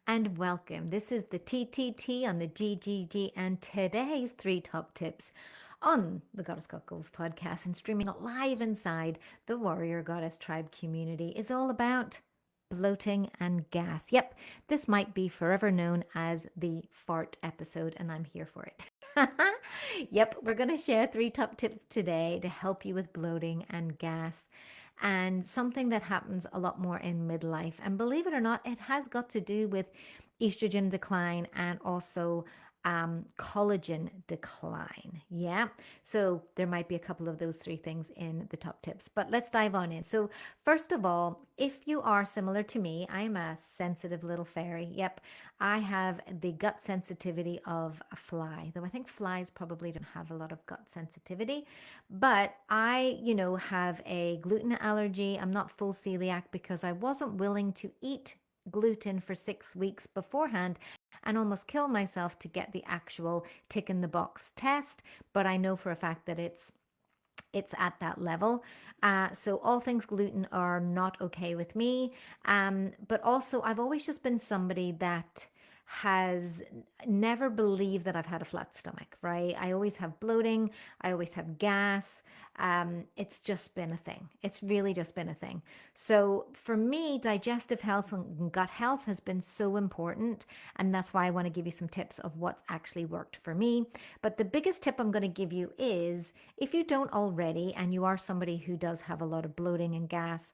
and welcome. This is the TTT on the GGG, and today's three top tips on the Goddess Cockles podcast and streaming live inside the Warrior Goddess Tribe community is all about bloating and gas. Yep, this might be forever known as the fart episode, and I'm here for it. Yep, we're going to share three top tips today to help you with bloating and gas, and something that happens a lot more in midlife. And believe it or not, it has got to do with estrogen decline and also collagen decline. Yeah. So there might be a couple of those three things in the top tips, but let's dive on in. So, first of all, if you are similar to me, I'm a sensitive little fairy. Yep. I have the gut sensitivity of a fly, though I think flies probably don't have a lot of gut sensitivity. But I have a gluten allergy. I'm not full celiac because I wasn't willing to eat gluten for 6 weeks beforehand and almost kill myself to get the actual tick in the box test. But I know for a fact that it's at that level. So all things gluten are not okay with me. But also, I've always just been somebody that has never believed that I've had a flat stomach, right? I always have bloating. I always have gas. It's just been a thing. It's really just been a thing. So for me, digestive health and gut health has been so important. And that's why I want to give you some tips of what's actually worked for me. But the biggest tip I'm going to give you is if you don't already, and you are somebody who does have a lot of bloating and gas,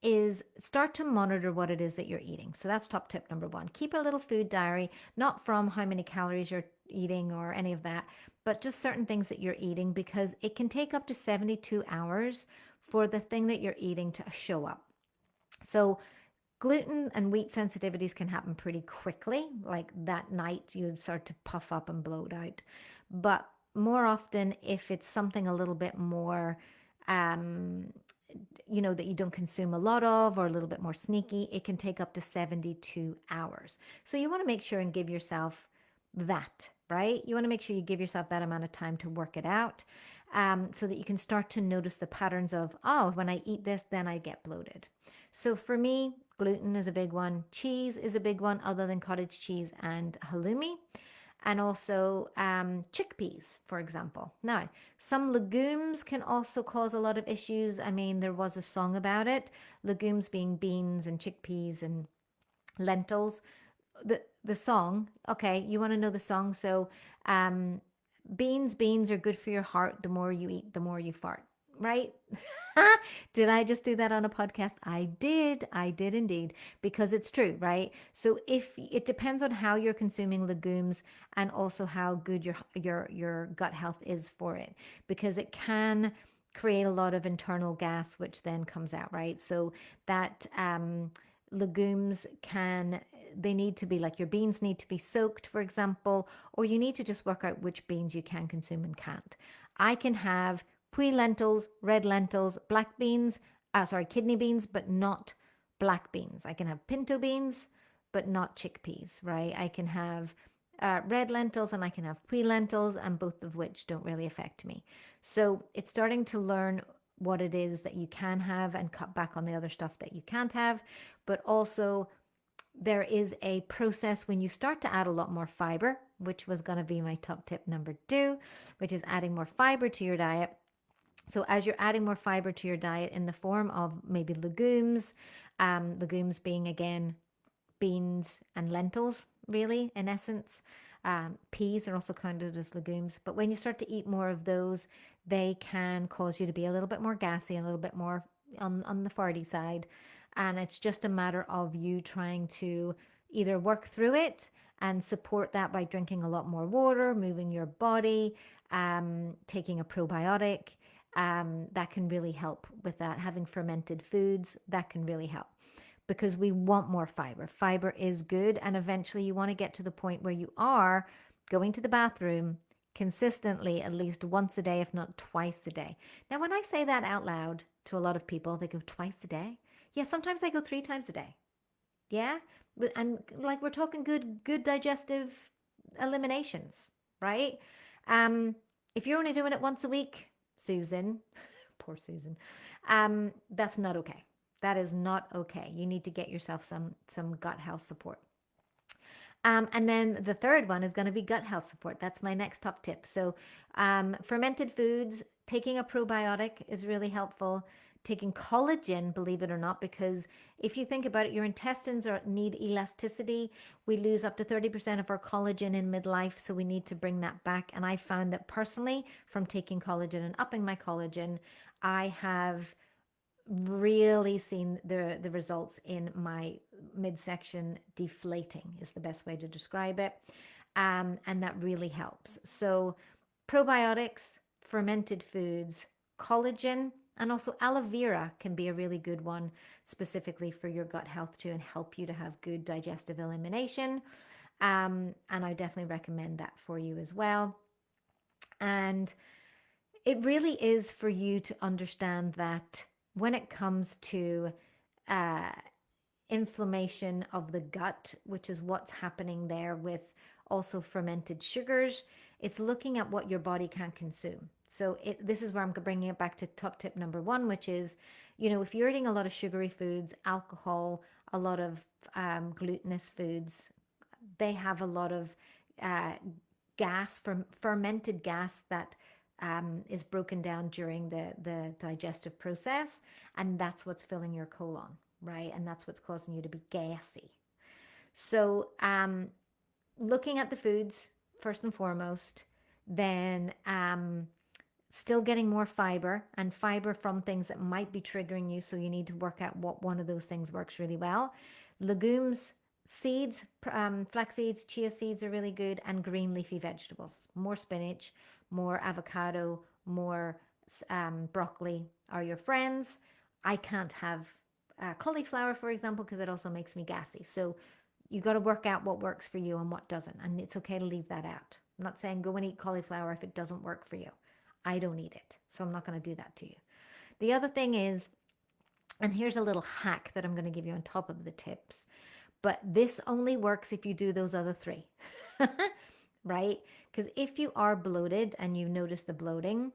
is start to monitor what it is that you're eating. So that's top tip number one. Keep a little food diary, not from how many calories you're eating or any of that, but just certain things that you're eating, because it can take up to 72 hours for the thing that you're eating to show up. So gluten and wheat sensitivities can happen pretty quickly. Like that night, you start to puff up and bloat out. But more often, if it's something a little bit more, um, that you don't consume a lot of or a little bit more sneaky, it can take up to 72 hours. So you want to make sure and give yourself that, right? You want to make sure you give yourself that amount of time to work it out, so that you can start to notice the patterns of, oh, when I eat this, then I get bloated. So for me, gluten is a big one. Cheese is a big one, other than cottage cheese and halloumi. And also chickpeas, for example. Now, some legumes can also cause a lot of issues. I mean, there was a song about it. Legumes being beans and chickpeas and lentils. The song, okay, you want to know the song? So, um, beans are good for your heart. The more you eat, the more you fart, right? Did I just do that on a podcast? I did indeed, because it's true, right? So if it depends on how you're consuming legumes and also how good your gut health is for it, because it can create a lot of internal gas which then comes out, right? So that legumes can, they need to be, like, your beans need to be soaked, for example, or you need to just work out which beans you can consume and can't. I can have pui lentils, red lentils, black beans, kidney beans, but not black beans. I can have pinto beans, but not chickpeas, right? I can have red lentils and I can have pui lentils, and both of which don't really affect me. So it's starting to learn what it is that you can have and cut back on the other stuff that you can't have. But also, there is a process when you start to add a lot more fiber, which was going to be my top tip number two, which is adding more fiber to your diet. So as you're adding more fiber to your diet in the form of maybe legumes, legumes being, again, beans and lentils, really, in essence. Peas are also counted as legumes. But when you start to eat more of those, they can cause you to be a little bit more gassy and a little bit more on the farty side. And it's just a matter of you trying to either work through it and support that by drinking a lot more water, moving your body, taking a probiotic. That can really help with that. Having fermented foods, that can really help, because we want more fiber. Fiber is good. And eventually you want to get to the point where you are going to the bathroom consistently at least once a day, if not twice a day. Now, when I say that out loud to a lot of people, they go, twice a day? Yeah, sometimes I go 3 times a day. Yeah. And like, we're talking good digestive eliminations, right? If you're only doing it once a week, Susan, poor Susan, that's not okay. That is not okay. You need to get yourself some gut health support. And then the third one is going to be gut health support. That's my next top tip. So, fermented foods, taking a probiotic is really helpful. Taking collagen, believe it or not, because if you think about it, your intestines need elasticity. We lose up to 30% of our collagen in midlife, so we need to bring that back. And I found that personally, from taking collagen and upping my collagen, I have really seen the results in my midsection deflating is the best way to describe it. And that really helps. So probiotics, fermented foods, collagen, and also aloe vera can be a really good one specifically for your gut health too and help you to have good digestive elimination. And I definitely recommend that for you as well. And it really is for you to understand that when it comes to uh, inflammation of the gut, which is what's happening there with also fermented sugars, it's looking at what your body can consume. So this is where I'm bringing it back to top tip number one, which is, if you're eating a lot of sugary foods, alcohol, a lot of glutinous foods, they have a lot of uh, gas, fermented gas that is broken down during the digestive process. And that's what's filling your colon, right? And that's what's causing you to be gassy. So, looking at the foods first and foremost, then still getting more fiber and fiber from things that might be triggering you. So, you need to work out what one of those things works really well. Legumes, seeds, flax seeds, chia seeds are really good, and green leafy vegetables. More spinach, more avocado, more broccoli are your friends. I can't have cauliflower, for example, because it also makes me gassy. So you got to work out what works for you and what doesn't. And it's okay to leave that out. I'm not saying go and eat cauliflower if it doesn't work for you. I don't eat it. So I'm not going to do that to you. The other thing is, and here's a little hack that I'm going to give you on top of the tips, but this only works if you do those other three, right? Because if you are bloated and you notice the bloating,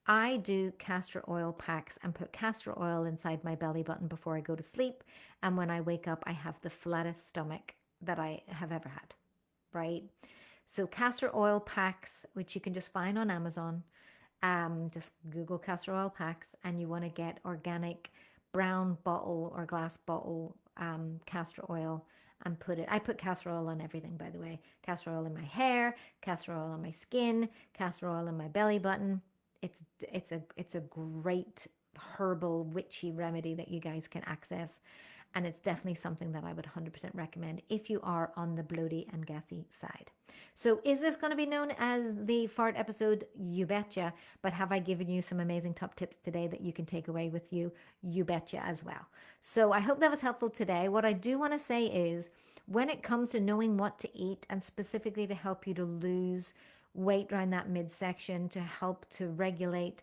I do castor oil packs and put castor oil inside my belly button before I go to sleep. And when I wake up, I have the flattest stomach that I have ever had, right? So castor oil packs, which you can just find on Amazon, just Google castor oil packs, and you want to get organic brown bottle or glass bottle castor oil and put it. I put castor oil on everything, by the way. Castor oil in my hair, castor oil on my skin, castor oil in my belly button. It's a great herbal witchy remedy that you guys can access. And it's definitely something that I would 100% recommend if you are on the bloaty and gassy side. So is this going to be known as the fart episode? You betcha. But have I given you some amazing top tips today that you can take away with you? You betcha as well. So I hope that was helpful today. What I do want to say is when it comes to knowing what to eat and specifically to help you to lose weight around that midsection, to help to regulate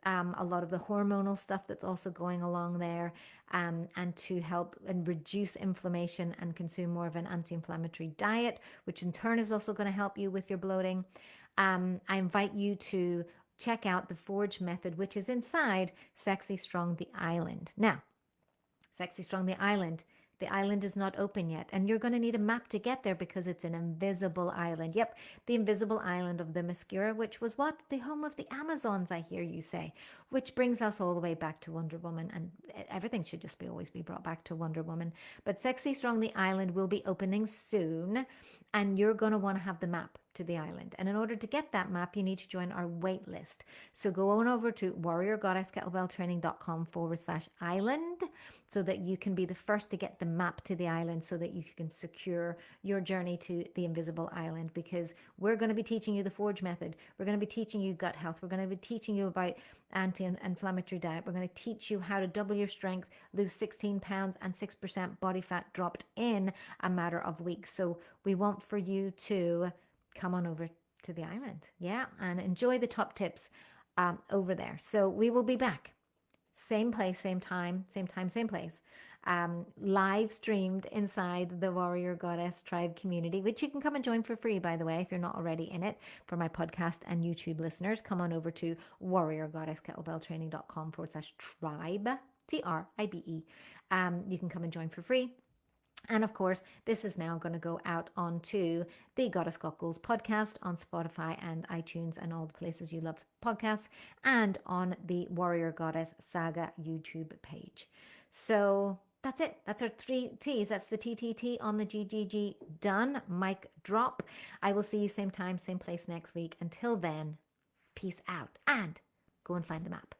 a lot of the hormonal stuff that's also going along there, and to help and reduce inflammation and consume more of an anti-inflammatory diet, which in turn is also going to help you with your bloating. I invite you to check out the Forge method, which is inside Sexy Strong the Island. Now, Sexy Strong the Island. The island is not open yet, and you're going to need a map to get there because it's an invisible island. Yep, the invisible island of the Themyscira, which was what? The home of the Amazons, I hear you say, which brings us all the way back to Wonder Woman, and everything should just always be brought back to Wonder Woman. But Sexy Strong the Island will be opening soon, and you're going to want to have the map to the island. And in order to get that map, you need to join our wait list. So go on over to warriorgoddesskettlebelltraining.com/island so that you can be the first to get the map to the island so that you can secure your journey to the invisible island, because we're going to be teaching you the Forge method. We're going to be teaching you gut health. We're going to be teaching you about anti-inflammatory diet. We're going to teach you how to double your strength, lose 16 pounds and 6% body fat dropped in a matter of weeks. So we want for you to come on over to the island. Yeah. And enjoy the top tips over there. So we will be back. Same place, same time, same place. Live streamed inside the Warrior Goddess Tribe community, which you can come and join for free, by the way, if you're not already in it. For my podcast and YouTube listeners, come on over to warriorgoddesskettlebelltraining.com/tribe. Tribe. You can come and join for free. And of course, this is now going to go out onto the Goddess Goggles podcast on Spotify and iTunes and all the places you love podcasts, and on the Warrior Goddess Saga YouTube page. So that's it. That's our 3 T's. That's the TTT on the GGG done. Mic drop. I will see you same time, same place next week. Until then, peace out and go and find the map.